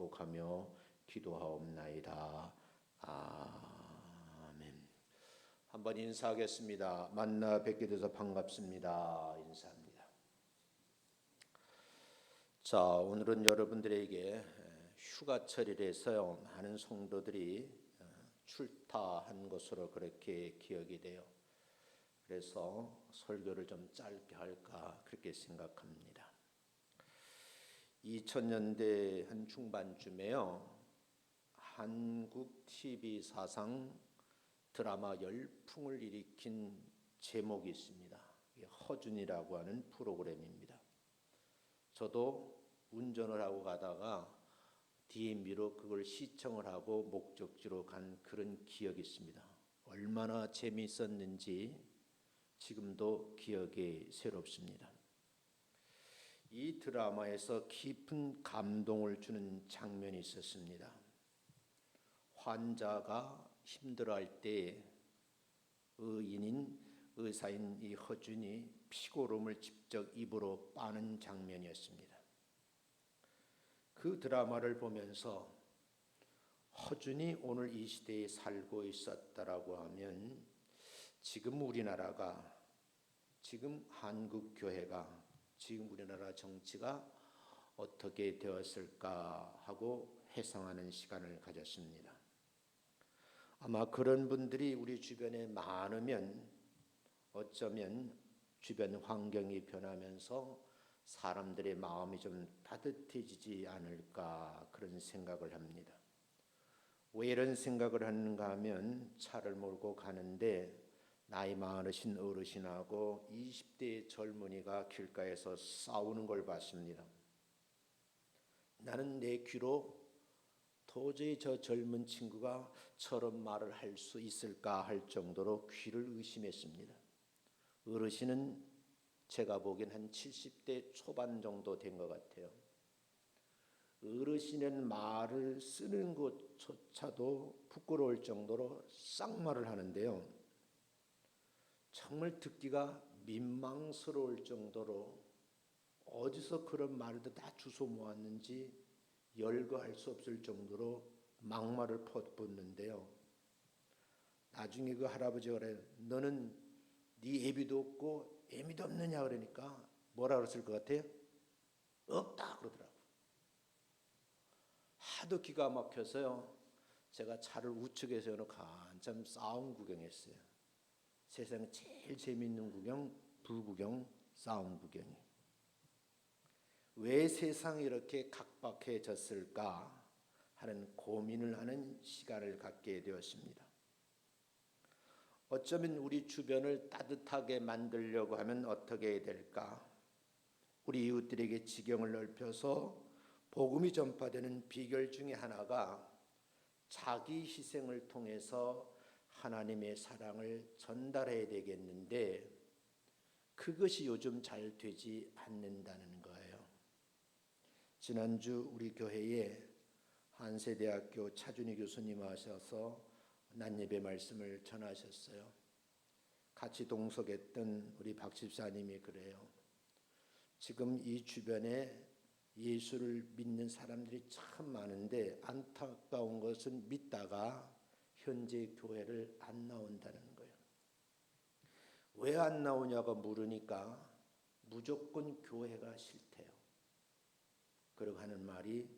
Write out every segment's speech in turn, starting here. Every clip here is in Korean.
축복하며 기도하옵나이다. 아멘. 한번 인사하겠습니다. 만나 뵙게 돼서 반갑습니다. 인사합니다. 자, 오늘은 여러분들에게 휴가철이라서요, 많은 성도들이 출타한 것으로 그렇게 기억이 돼요. 그래서 설교를 좀 짧게 할까 그렇게 생각합니다. 2000년대 한 중반쯤에요, 한국 TV 사상 드라마 열풍을 일으킨 제목이 있습니다. 허준이라고 하는 프로그램입니다. 저도 운전을 하고 가다가 DMB로 그걸 시청을 하고 목적지로 간 그런 기억이 있습니다. 얼마나 재미있었는지 지금도 기억이 새롭습니다. 이 드라마에서 깊은 감동을 주는 장면이 있었습니다. 환자가 힘들어할 때 의사인 이 허준이 피고름을 직접 입으로 빠는 장면이었습니다. 그 드라마를 보면서 허준이 오늘 이 시대에 살고 있었다라고 하면 지금 우리나라가, 지금 한국 교회가, 지금 우리나라 정치가 어떻게 되었을까 하고 회상하는 시간을 가졌습니다. 아마 그런 분들이 우리 주변에 많으면 어쩌면 주변 환경이 변하면서 사람들의 마음이 좀 따뜻해지지 않을까 그런 생각을 합니다. 왜 이런 생각을 하는가 하면 차를 몰고 가는데 나이 많으신 어르신하고 20대의 젊은이가 길가에서 싸우는 걸 봤습니다. 나는 내 귀로 도저히 저 젊은 친구가 저런 말을 할 수 있을까 할 정도로 귀를 의심했습니다. 어르신은 제가 보기엔 한 70대 초반 정도 된 것 같아요. 어르신의 말을 쓰는 것조차도 부끄러울 정도로 쌍말을 하는데요, 정말 듣기가 민망스러울 정도로 어디서 그런 말들 다 주워 모았는지 열거할 수 없을 정도로 막말을 퍼붓는데요, 나중에 그 할아버지가 그래요. 너는 네 애비도 없고 애미도 없느냐 그러니까 뭐라 그랬을 것 같아요? 없다 그러더라고. 하도 기가 막혀서요, 제가 차를 우측에 세워놓고 한참 싸움 구경했어요. 세상에 제일 재미있는 구경, 불구경, 싸움 구경이. 왜 세상이 이렇게 각박해졌을까 하는 고민을 하는 시간을 갖게 되었습니다. 어쩌면 우리 주변을 따뜻하게 만들려고 하면 어떻게 해야 될까? 우리 이웃들에게 지경을 넓혀서 복음이 전파되는 비결 중에 하나가 자기 희생을 통해서 하나님의 사랑을 전달해야 되겠는데 그것이 요즘 잘 되지 않는다는 거예요. 지난주 우리 교회에 한세대학교 차준희 교수님 하셔서 낮예배 말씀을 전하셨어요. 같이 동석했던 우리 박 집사님이 그래요. 지금 이 주변에 예수를 믿는 사람들이 참 많은데 안타까운 것은 믿다가 현재 교회를 안 나온다는 거예요. 왜 안 나오냐고 물으니까 무조건 교회가 싫대요. 그러고 하는 말이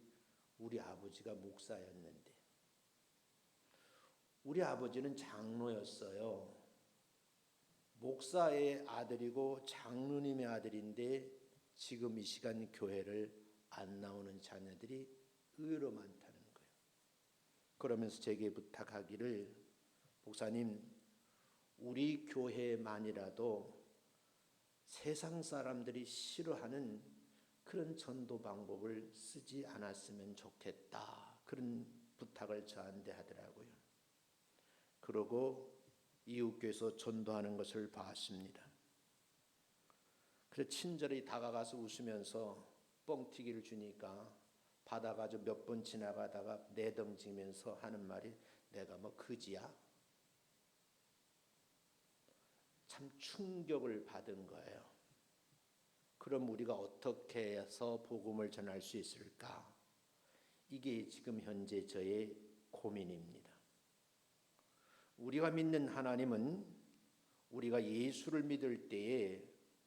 우리 아버지가 목사였는데, 우리 아버지는 장로였어요. 목사의 아들이고 장로님의 아들인데 지금 이 시간 교회를 안 나오는 자녀들이 의외로 많다는 거예요. 그러면서 제게 부탁하기를, 목사님, 우리 교회만이라도 세상 사람들이 싫어하는 그런 전도 방법을 쓰지 않았으면 좋겠다, 그런 부탁을 저한테 하더라고요. 그러고 이웃교회에서 전도하는 것을 봤습니다. 그래서 친절히 다가가서 웃으면서 뻥튀기를 주니까 받아가지고 몇 번 지나가다가 내덩지면서 하는 말이, 내가 뭐 그지야? 참 충격을 받은 거예요. 그럼 우리가 어떻게 해서 복음을 전할 수 있을까? 이게 지금 현재 저의 고민입니다. 우리가 믿는 하나님은 우리가 예수를 믿을 때에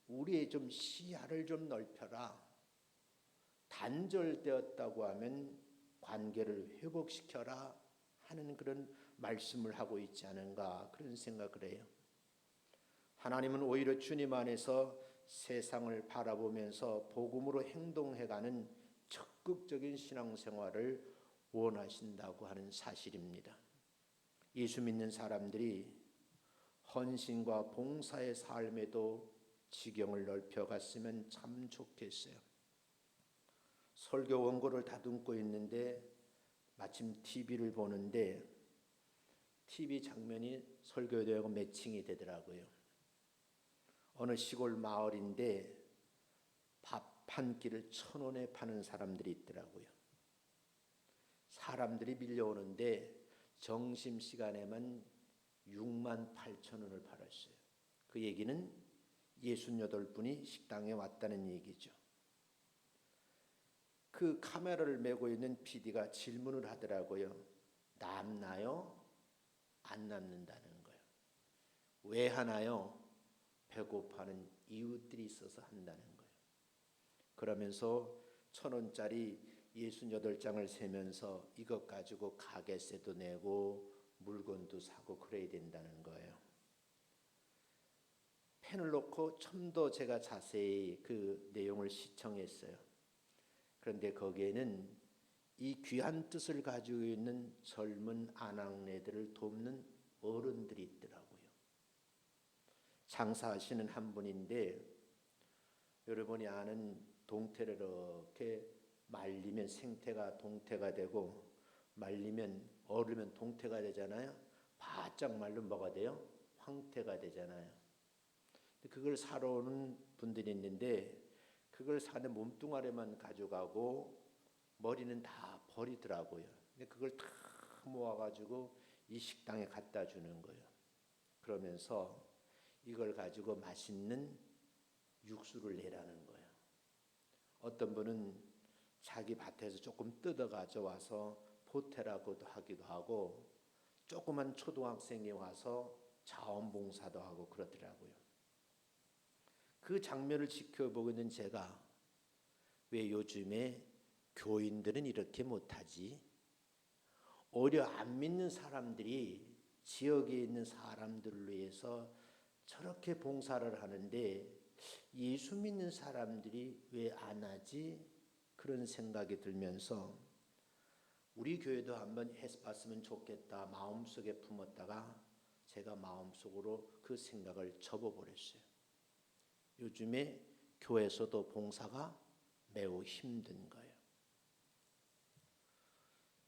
우리의 좀 시야를 좀 넓혀라. 단절되었다고 하면 관계를 회복시켜라 하는 그런 말씀을 하고 있지 않은가 그런 생각을 해요. 하나님은 오히려 주님 안에서 세상을 바라보면서 복음으로 행동해가는 적극적인 신앙생활을 원하신다고 하는 사실입니다. 예수 믿는 사람들이 헌신과 봉사의 삶에도 지경을 넓혀갔으면 참 좋겠어요. 설교 원고를 다듬고 있는데 마침 TV를 보는데 TV 장면이 설교되고 매칭이 되더라고요. 어느 시골 마을인데 밥 한 끼를 1,000원에 파는 사람들이 있더라고요. 사람들이 밀려오는데 점심시간에만 68,000원을 팔았어요. 그 얘기는 68분이 식당에 왔다는 얘기죠. 그 카메라를 메고 있는 PD가 질문을 하더라고요. 남나요? 안 남는다는 거예요. 왜 하나요? 배고파하는 이웃들이 있어서 한다는 거예요. 그러면서 1,000원짜리 68장을 세면서 이것 가지고 가게세도 내고 물건도 사고 그래야 된다는 거예요. 펜을 놓고 좀 더 제가 자세히 그 내용을 시청했어요. 그런데 거기에는 이 귀한 뜻을 가지고 있는 젊은 아낙네들을 돕는 어른들이 있더라고요. 장사하시는 한 분인데 여러분이 아는 동태를 이렇게 말리면 생태가 동태가 되고 말리면 얼으면 동태가 되잖아요. 바짝 말르면 뭐가 돼요? 황태가 되잖아요. 그걸 사러 오는 분들이 있는데 그걸 사는 몸뚱아리만 가져가고 머리는 다 버리더라고요. 근데 그걸 다 모아가지고 이 식당에 갖다 주는 거예요. 그러면서 이걸 가지고 맛있는 육수를 내라는 거예요. 어떤 분은 자기 밭에서 조금 뜯어 가져와서 포테라고도 하기도 하고 조그만 초등학생이 와서 자원봉사도 하고 그러더라고요. 그 장면을 지켜보고 있는 제가 왜 요즘에 교인들은 이렇게 못하지? 오히려 안 믿는 사람들이 지역에 있는 사람들을 위해서 저렇게 봉사를 하는데 예수 믿는 사람들이 왜 안 하지? 그런 생각이 들면서 우리 교회도 한번 해봤으면 좋겠다 마음속에 품었다가 제가 마음속으로 그 생각을 접어버렸어요. 요즘에 교회에서도 봉사가 매우 힘든 거예요.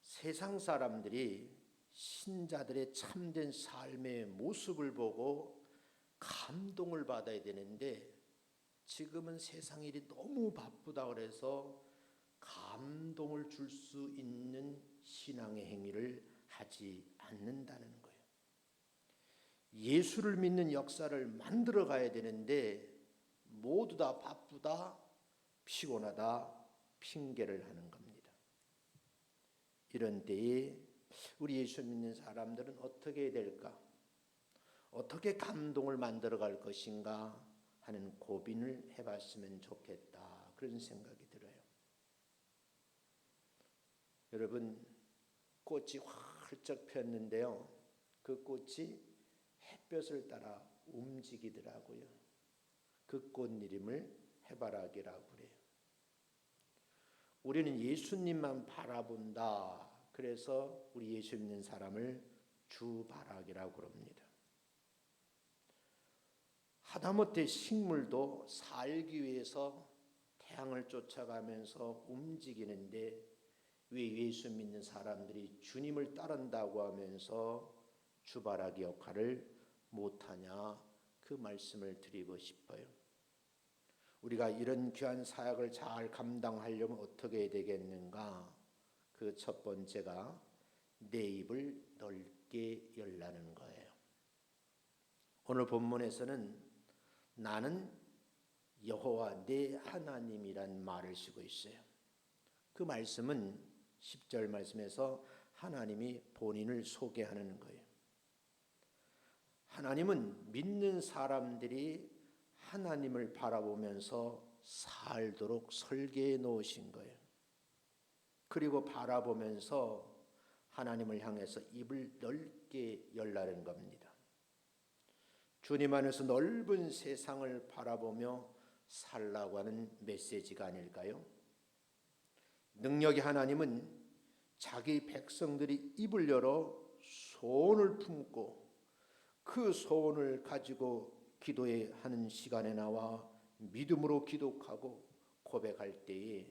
세상 사람들이 신자들의 참된 삶의 모습을 보고 감동을 받아야 되는데 지금은 세상 일이 너무 바쁘다 그래서 감동을 줄 수 있는 신앙의 행위를 하지 않는다는 거예요. 예수를 믿는 역사를 만들어 가야 되는데 모두 다 바쁘다, 피곤하다, 핑계를 하는 겁니다. 이런 때에 우리 예수 믿는 사람들은 어떻게 해야 될까? 어떻게 감동을 만들어 갈 것인가 하는 고민을 해봤으면 좋겠다. 그런 생각이 들어요. 여러분, 꽃이 활짝 폈는데요. 그 꽃이 햇볕을 따라 움직이더라고요. 그 꽃 이름을 해바라기라고 그래요. 우리는 예수님만 바라본다. 그래서 우리 예수 믿는 사람을 주바라기라고 그럽니다. 하다못해 식물도 살기 위해서 태양을 쫓아가면서 움직이는데 왜 예수 믿는 사람들이 주님을 따른다고 하면서 주바라기 역할을 못하냐 그 말씀을 드리고 싶어요. 우리가 이런 귀한 사역을 잘 감당하려면 어떻게 해야 되겠는가? 그 첫 번째가 내 입을 넓게 열라는 거예요. 오늘 본문에서는 나는 여호와 내 하나님이란 말을 쓰고 있어요. 그 말씀은 10절 말씀에서 하나님이 본인을 소개하는 거예요. 하나님은 믿는 사람들이 하나님을 바라보면서 살도록 설계해 놓으신 거예요. 그리고 바라보면서 하나님을 향해서 입을 넓게 열라는 겁니다. 주님 안에서 넓은 세상을 바라보며 살라고 하는 메시지가 아닐까요? 능력의 하나님은 자기 백성들이 입을 열어 소원을 품고 그 소원을 가지고 기도하는 시간에 나와 믿음으로 기도하고 고백할 때에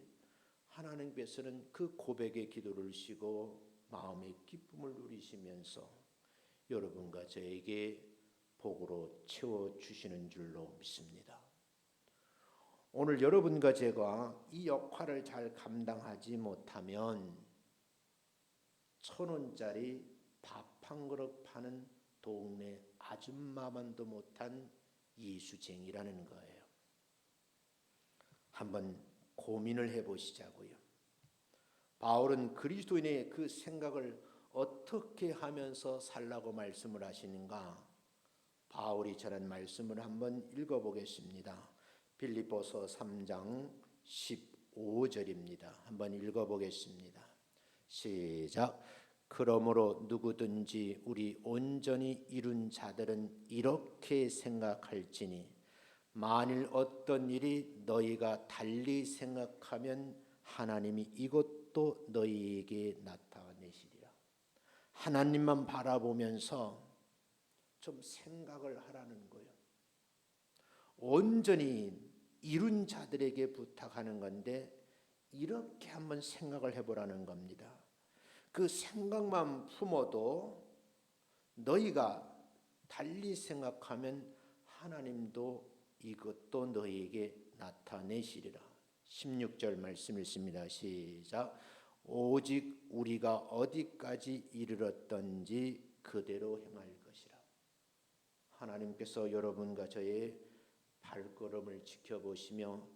하나님께서는 그 고백의 기도를 쉬고 마음의 기쁨을 누리시면서 여러분과 저에게 복으로 채워주시는 줄로 믿습니다. 오늘 여러분과 제가 이 역할을 잘 감당하지 못하면 1,000원짜리 밥 한 그릇 파는 동네 아줌마만도 못한 예수쟁이라는 거예요. 한번 고민을 해보시자고요. 바울은 그리스도인의 그 생각을 어떻게 하면서 살라고 말씀을 하시는가? 바울이 전한 말씀을 한번 읽어보겠습니다. 빌립보서 3장 15절입니다. 한번 읽어보겠습니다. 시작. 그러므로 누구든지 우리 온전히 이룬 자들은 이렇게 생각할지니 만일 어떤 일이 너희가 달리 생각하면 하나님이 이것도 너희에게 나타내시리라. 하나님만 바라보면서 좀 생각을 하라는 거예요. 온전히 이룬 자들에게 부탁하는 건데 이렇게 한번 생각을 해보라는 겁니다. 그 생각만 품어도 너희가 달리 생각하면 하나님도 이것도 너희에게 나타내시리라. 16절 말씀 읽습니다. 시작. 오직 우리가 어디까지 이르렀던지 그대로 행할 것이라. 하나님께서 여러분과 저의 발걸음을 지켜보시며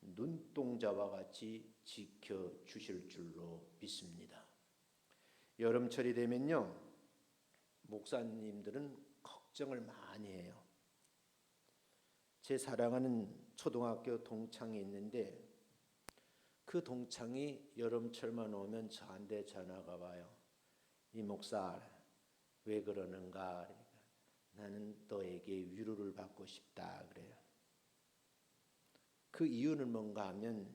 눈동자와 같이 지켜주실 줄로 믿습니다. 여름철이 되면요, 목사님들은 걱정을 많이 해요. 제 사랑하는 초등학교 동창이 있는데 그 동창이 여름철만 오면 저한테 전화가 와요. 이 목사 왜 그러는가? 그러니까 나는 너에게 위로를 받고 싶다 그래요. 그 이유는 뭔가 하면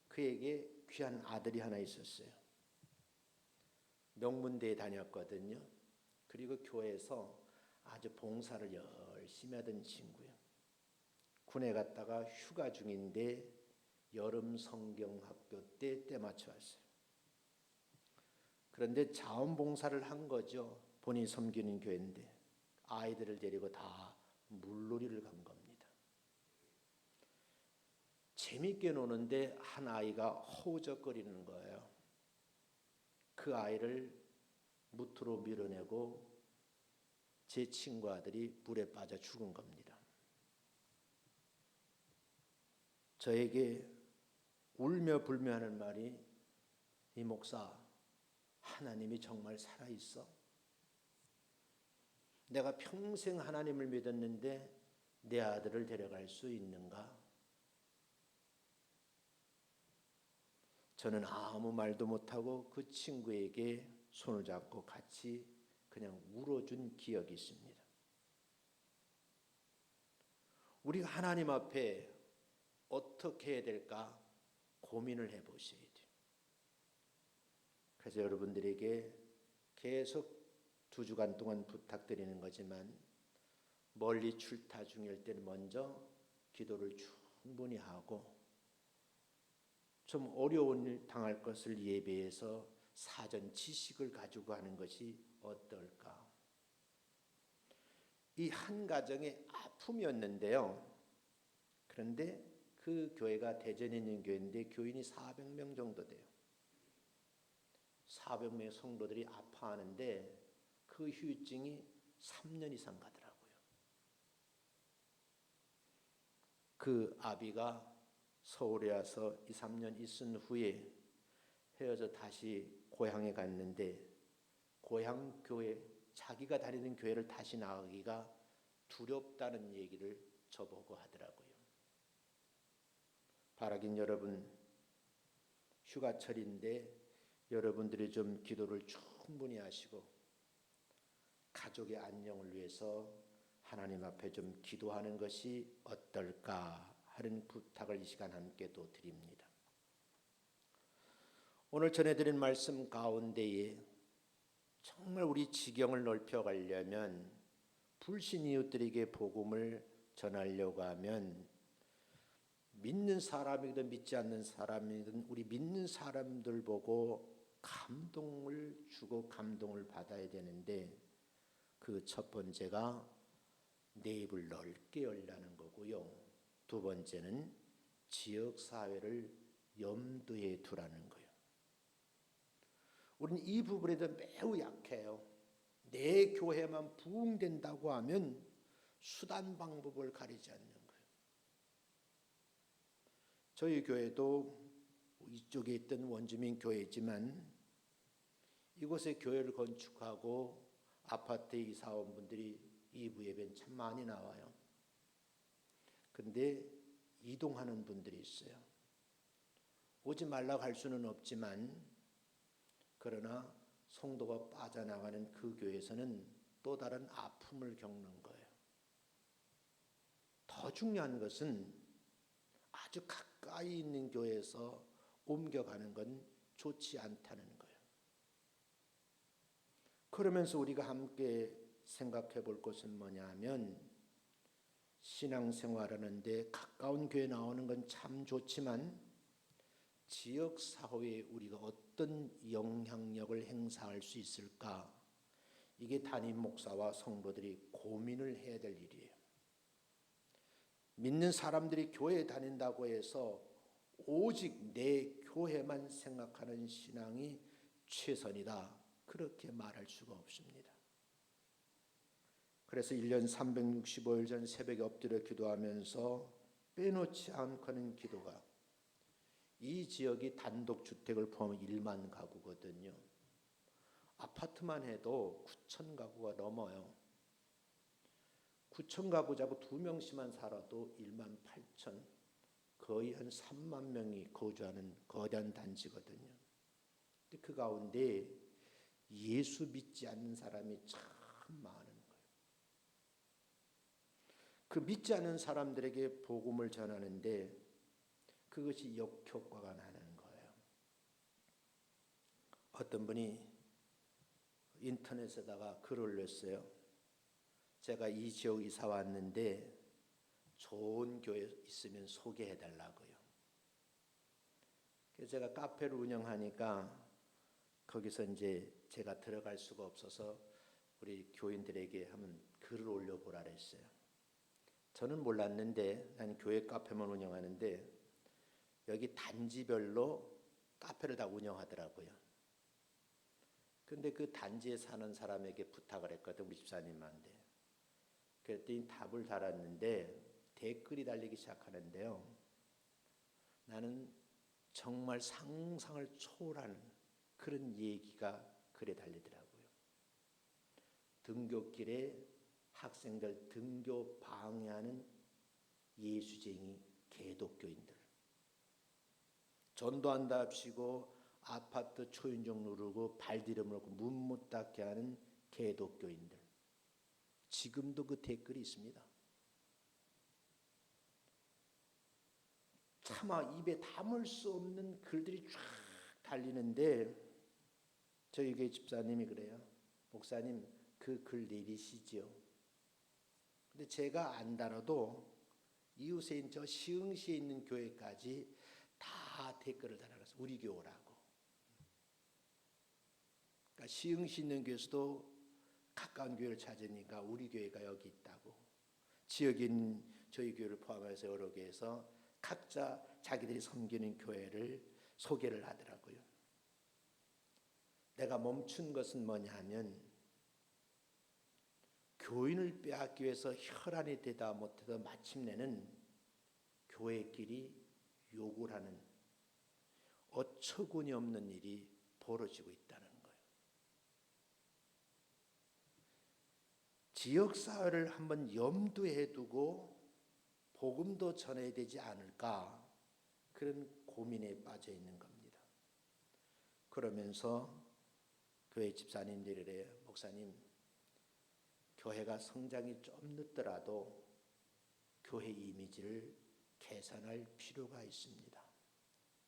그에게 귀한 아들이 하나 있었어요. 명문대에 다녔거든요. 그리고 교회에서 아주 봉사를 열심히 하던 친구예요. 군에 갔다가 휴가 중인데 여름 성경학교 때 맞춰 왔어요. 그런데 자원봉사를 한 거죠. 본인이 섬기는 교회인데 아이들을 데리고 다 물놀이를 간 겁니다. 재밌게 노는데 한 아이가 허우적거리는 거예요. 그 아이를 무트로 밀어내고 제 친구 아들이 물에 빠져 죽은 겁니다. 저에게 울며 불며 하는 말이 이 목사 하나님이 정말 살아있어? 내가 평생 하나님을 믿었는데 내 아들을 데려갈 수 있는가? 저는 아무 말도 못하고 그 친구에게 손을 잡고 같이 그냥 울어준 기억이 있습니다. 우리가 하나님 앞에 어떻게 해야 될까 고민을 해보셔야 돼요. 그래서 여러분들에게 계속 2주간 동안 부탁드리는 거지만 멀리 출타 중일 때는 먼저 기도를 충분히 하고 좀 어려운 일 당할 것을 예배해서 사전 지식을 가지고 하는 것이 어떨까? 이 한 가정의 아픔이었는데요. 그런데 그 교회가 대전에 있는 교회인데 교인이 400명 정도 돼요. 400명의 성도들이 아파하는데 그 후유증이 3년 이상 가더라고요. 그 아비가 서울에 와서 2, 3년 있은 후에 헤어져 다시 고향에 갔는데 고향 교회, 자기가 다니는 교회를 다시 나가기가 두렵다는 얘기를 저보고 하더라고요. 바라긴 여러분, 휴가철인데 여러분들이 좀 기도를 충분히 하시고 가족의 안녕을 위해서 하나님 앞에 좀 기도하는 것이 어떨까 하는 부탁을 이 시간 함께 또 드립니다. 오늘 전해드린 말씀 가운데에 정말 우리 지경을 넓혀가려면 불신 이웃들에게 복음을 전하려고 하면 믿는 사람이든 믿지 않는 사람이든 우리 믿는 사람들 보고 감동을 주고 감동을 받아야 되는데 그 첫 번째가 내 입을 넓게 열라는 거고요. 두 번째는 지역사회를 염두에 두라는 거예요. 우리는 이 부분에 대해 매우 약해요. 내 교회만 부흥된다고 하면 수단 방법을 가리지 않는 거예요. 저희 교회도 이쪽에 있던 원주민 교회지만 이곳에 교회를 건축하고 아파트에 이사 온 분들이 2부 예배는 참 많이 나와요. 근데 이동하는 분들이 있어요. 오지 말라고 할 수는 없지만 그러나 성도가 빠져나가는 그 교회에서는 또 다른 아픔을 겪는 거예요. 더 중요한 것은 아주 가까이 있는 교회에서 옮겨가는 건 좋지 않다는 거예요. 그러면서 우리가 함께 생각해 볼 것은 뭐냐 하면 신앙생활하는데 가까운 교회 나오는 건 참 좋지만 지역사회에 우리가 어떤 영향력을 행사할 수 있을까? 이게 담임 목사와 성도들이 고민을 해야 될 일이에요. 믿는 사람들이 교회에 다닌다고 해서 오직 내 교회만 생각하는 신앙이 최선이다. 그렇게 말할 수가 없습니다. 그래서 1년 365일 전 새벽에 엎드려 기도하면서 빼놓지 않고 하는 기도가 이 지역이 단독주택을 포함한 1만 가구거든요. 아파트만 해도 9천 가구가 넘어요. 9천 가구 잡고 2명씩만 살아도 1만 8천, 거의 한 3만 명이 거주하는 거대한 단지거든요. 근데 그 가운데 예수 믿지 않는 사람이 참 많은 거예요. 그 믿지 않는 사람들에게 복음을 전하는데 그것이 역효과가 나는 거예요. 어떤 분이 인터넷에다가 글을 올렸어요. 제가 이 지역 이사 왔는데 좋은 교회 있으면 소개해 달라고요. 그래서 제가 카페를 운영하니까 거기서 이제 제가 들어갈 수가 없어서 우리 교인들에게 한번 글을 올려보라 그랬어요. 저는 몰랐는데 난 교회 카페만 운영하는데 여기 단지별로 카페를 다 운영하더라고요. 근데 그 단지에 사는 사람에게 부탁을 했거든, 우리 집사님한테. 그랬더니 답을 달았는데 댓글이 달리기 시작하는데요. 나는 정말 상상을 초월한 그런 얘기가 글에 달리더라고요. 등굣길에 학생들 등교 방해하는 예수쟁이 개독교인들. 전도한다 합시고 아파트 초인종 누르고 발디름 놓고 문 못 닫게 하는 개독교인들. 지금도 그 댓글이 있습니다. 차마 입에 담을 수 없는 글들이 쫙 달리는데 저희 교회 집사님이 그래요. 목사님 그 글 내리시지요. 근데 제가 안 달아도 이웃에 있는 저 시흥시에 있는 교회까지 다 댓글을 달아놨어요. 우리 교회라고. 그러니까 시흥시 있는 교회에서도 가까운 교회를 찾으니까 우리 교회가 여기 있다고. 지역에 있는 저희 교회를 포함해서 여러 교회에서 각자 자기들이 섬기는 교회를 소개를 하더라고요. 내가 멈춘 것은 뭐냐 하면 교인을 빼앗기 위해서 혈안이 되다 못해도 마침내는 교회끼리 욕을 하는 어처구니 없는 일이 벌어지고 있다는 거예요. 지역사회를 한번 염두에 두고 복음도 전해야 되지 않을까, 그런 고민에 빠져 있는 겁니다. 그러면서 교회 집사님들이 이래요. 목사님, 교회가 성장이 좀 늦더라도 교회 이미지를 개선할 필요가 있습니다.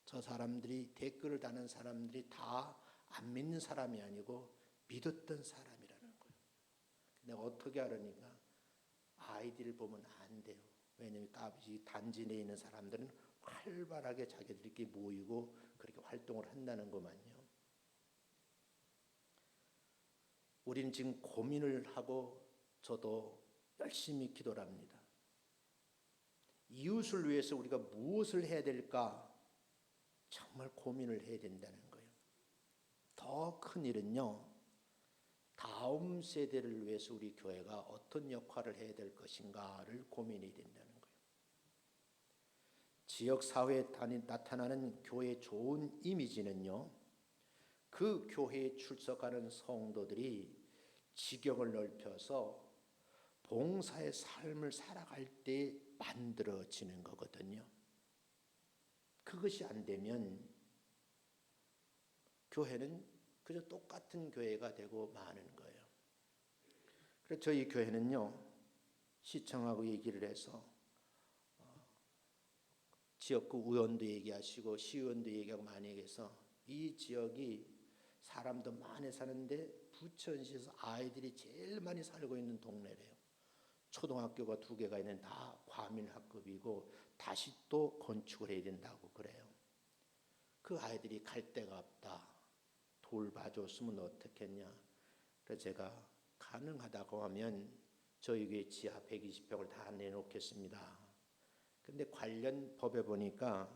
저 사람들이, 댓글을 다는 사람들이 다 안 믿는 사람이 아니고 믿었던 사람이라는 거예요. 근데 어떻게 하려니까 아이들을 보면 안 돼요. 왜냐하면 단지 내에 있는 사람들은 활발하게 자기들끼리 모이고 그렇게 활동을 한다는 것만요. 우리는 지금 고민을 하고 저도 열심히 기도를 합니다. 이웃을 위해서 우리가 무엇을 해야 될까 정말 고민을 해야 된다는 거예요. 더 큰 일은요, 다음 세대를 위해서 우리 교회가 어떤 역할을 해야 될 것인가를 고민해야 된다는 거예요. 지역사회에 나타나는 교회의 좋은 이미지는요, 그 교회에 출석하는 성도들이 지경을 넓혀서 봉사의 삶을 살아갈 때 만들어지는 거거든요. 그것이 안 되면 교회는 그저 똑같은 교회가 되고 마는 거예요. 그래서 저희 교회는요, 시청하고 얘기를 해서 지역구 의원도 얘기하시고 시의원도 얘기하고 많이 얘기해서 이 지역이 사람도 많이 사는데 부천시에서 아이들이 제일 많이 살고 있는 동네래요. 초등학교가 2개가 있는 다 과밀학급이고 다시 또 건축을 해야 된다고 그래요. 그 아이들이 갈 데가 없다. 돌봐줬으면 어떻겠냐. 그래서 제가 가능하다고 하면 저희 교회 지하 120평을 다 내놓겠습니다. 근데 관련 법에 보니까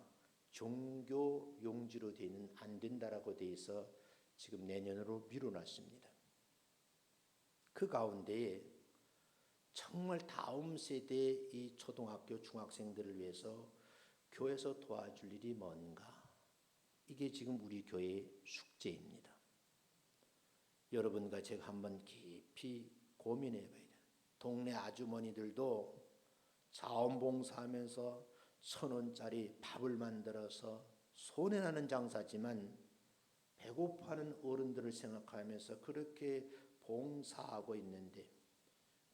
종교 용지로 되어 있는 안 된다라고 되어 있어 지금 내년으로 미뤄놨습니다. 그 가운데에 정말 다음 세대의 이 초등학교 중학생들을 위해서 교회에서 도와줄 일이 뭔가, 이게 지금 우리 교회의 숙제입니다. 여러분과 제가 한번 깊이 고민해 봐야 돼요. 동네 아주머니들도 자원봉사하면서 1,000원짜리 밥을 만들어서 손해나는 장사지만 배고파하는 어른들을 생각하면서 그렇게 봉사하고 있는데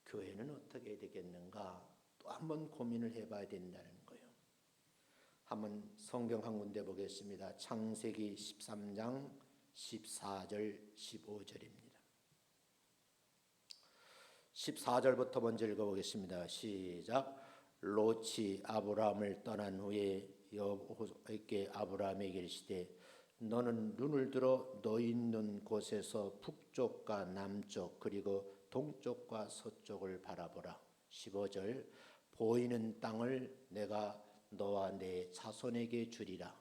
교회는 어떻게 해야 되겠는가, 또 한번 고민을 해봐야 된다는 거예요. 한번 성경 한 군데 보겠습니다. 창세기 13장 14절 15절입니다. 14절부터 먼저 읽어보겠습니다. 시작. 롯이 아브라함을 떠난 후에 여호와께 아브라함에게 이르시되 너는 눈을 들어 너 있는 곳에서 북쪽과 남쪽 그리고 동쪽과 서쪽을 바라보라. 15절. 보이는 땅을 내가 너와 내 자손에게 주리라.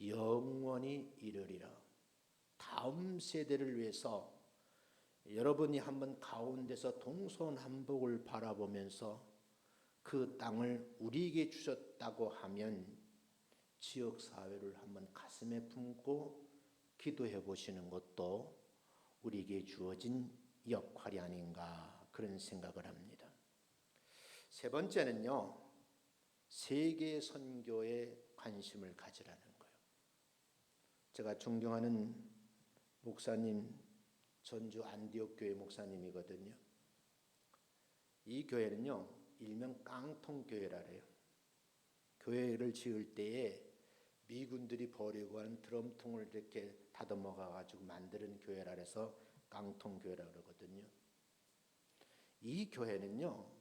영원히 이르리라. 다음 세대를 위해서 여러분이 한번 가운데서 동서남북을 바라보면서 그 땅을 우리에게 주셨다고 하면 지역사회를 한번 가슴에 품고 기도해 보시는 것도 우리에게 주어진 역할이 아닌가, 그런 생각을 합니다. 세 번째는요, 세계 선교에 관심을 가지라는 거예요. 제가 존경하는 목사님, 전주 안디옥 교회 목사님이거든요. 이 교회는요, 일명 깡통교회라 그래요. 교회를 지을 때에 미군들이 버리고 간 드럼통을 이렇게 다듬어 가지고 만드는 교회라 해서 깡통교회라 그러거든요. 이 교회는요,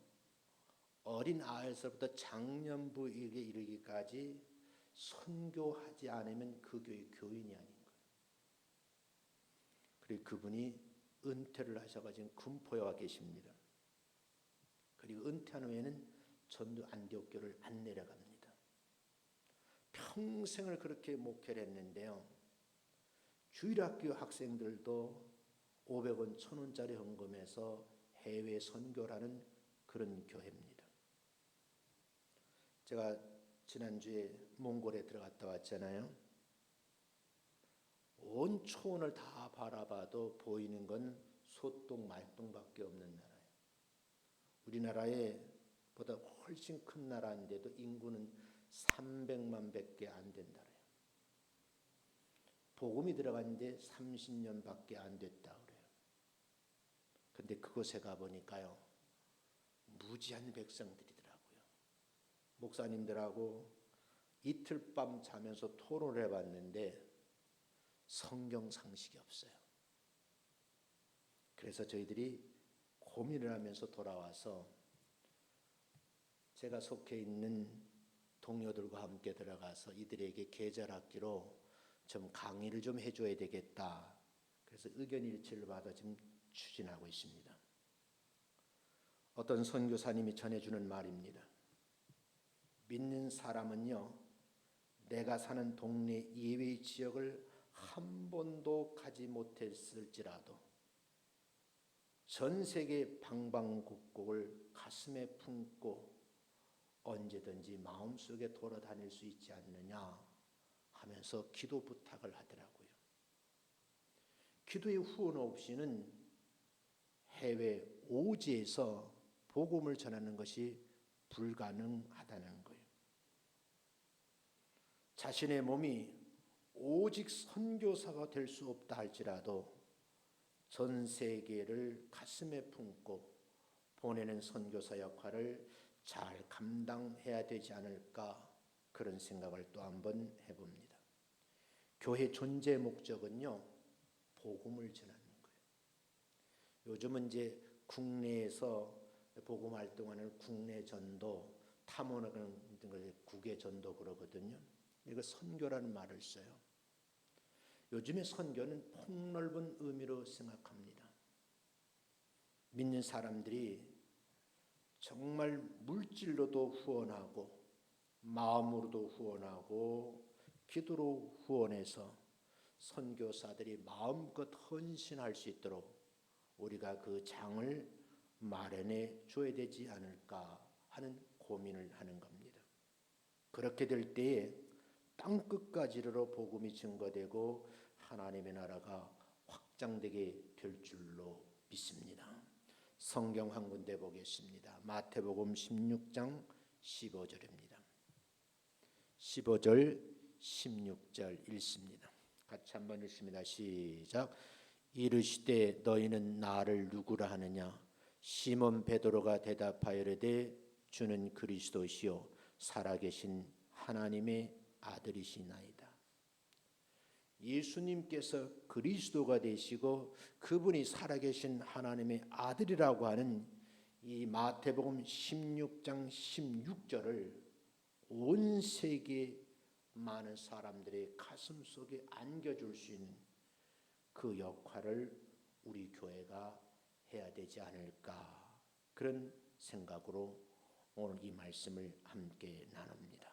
어린 아이에서부터 장년부에게 이르기까지 선교하지 않으면 그 교회 교인이 아닌 거예요. 그리고 그분이 은퇴를 하셔가지고 군포에 와 계십니다. 그리고 은퇴한 후에는 전주 안디옥교를 안 내려갑니다. 평생을 그렇게 목회를 했는데요, 주일학교 학생들도 500원, 1,000원짜리 헌금해서 해외 선교라는 그런 교회입니다. 제가 지난주에 몽골에 들어갔다 왔잖아요. 온 초원을 다 바라봐도 보이는 건 소똥 말똥밖에 없는 나라예요. 우리나라에 보다 훨씬 큰 나라인데도 인구는 300만 밖에 안 된 나라예요. 복음이 들어간 지 30년밖에 안 됐다 그래요. 근데 그곳에 가보니까요, 무지한 백성들이더라고요. 목사님들하고 이틀 밤 자면서 토론을 해봤는데 성경 상식이 없어요. 그래서 저희들이 고민을 하면서 돌아와서 제가 속해 있는 동료들과 함께 들어가서 이들에게 계절학기로 좀 강의를 좀 해줘야 되겠다. 그래서 의견 일치를 받아 지금 추진하고 있습니다. 어떤 선교사님이 전해주는 말입니다. 믿는 사람은요, 내가 사는 동네 예외 지역을 한 번도 가지 못했을지라도 전 세계 방방곡곡을 가슴에 품고 언제든지 마음속에 돌아다닐 수 있지 않느냐 하면서 기도 부탁을 하더라고요. 기도의 후원 없이는 해외 오지에서 복음을 전하는 것이 불가능하다는 거예요. 자신의 몸이 오직 선교사가 될 수 없다 할지라도 전 세계를 가슴에 품고 보내는 선교사 역할을 잘 감당해야 되지 않을까, 그런 생각을 또 한번 해봅니다. 교회 존재 목적은요, 복음을 전하는 거예요. 요즘은 이제 국내에서 복음 활동하는 국내 전도, 탐험하는 걸 국외 전도 그러거든요. 이거 선교라는 말을 써요. 요즘의 선교는 폭넓은 의미로 생각합니다. 믿는 사람들이 정말 물질로도 후원하고 마음으로도 후원하고 기도로 후원해서 선교사들이 마음껏 헌신할 수 있도록 우리가 그 장을 마련해 줘야 되지 않을까 하는 고민을 하는 겁니다. 그렇게 될 때에 땅끝까지 이르러 복음이 증거되고 하나님의 나라가 확장되게 될 줄로 믿습니다. 성경 한 군데 보겠습니다. 마태복음 16장 15절입니다. 15절 16절 읽습니다. 같이 한번 읽습니다. 시작. 이르시되 너희는 나를 누구라 하느냐? 시몬 베드로가 대답하여 이르되 주는 그리스도시요 살아계신 하나님의 아들이시나이다. 예수님께서 그리스도가 되시고 그분이 살아계신 하나님의 아들이라고 하는 이 마태복음 16장 16절을 온 세계 많은 사람들의 가슴 속에 안겨줄 수 있는 그 역할을 우리 교회가 해야 되지 않을까, 그런 생각으로 오늘 이 말씀을 함께 나눕니다.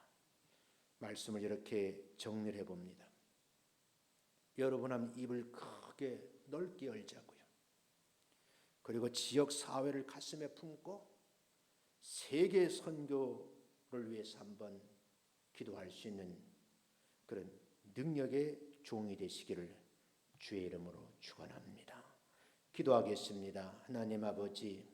말씀을 이렇게 정리를 해봅니다. 여러분 한번 입을 크게 넓게 열자고요. 그리고 지역 사회를 가슴에 품고 세계 선교를 위해서 한번 기도할 수 있는 그런 능력의 종이 되시기를 주의 이름으로 축원합니다. 기도하겠습니다. 하나님 아버지,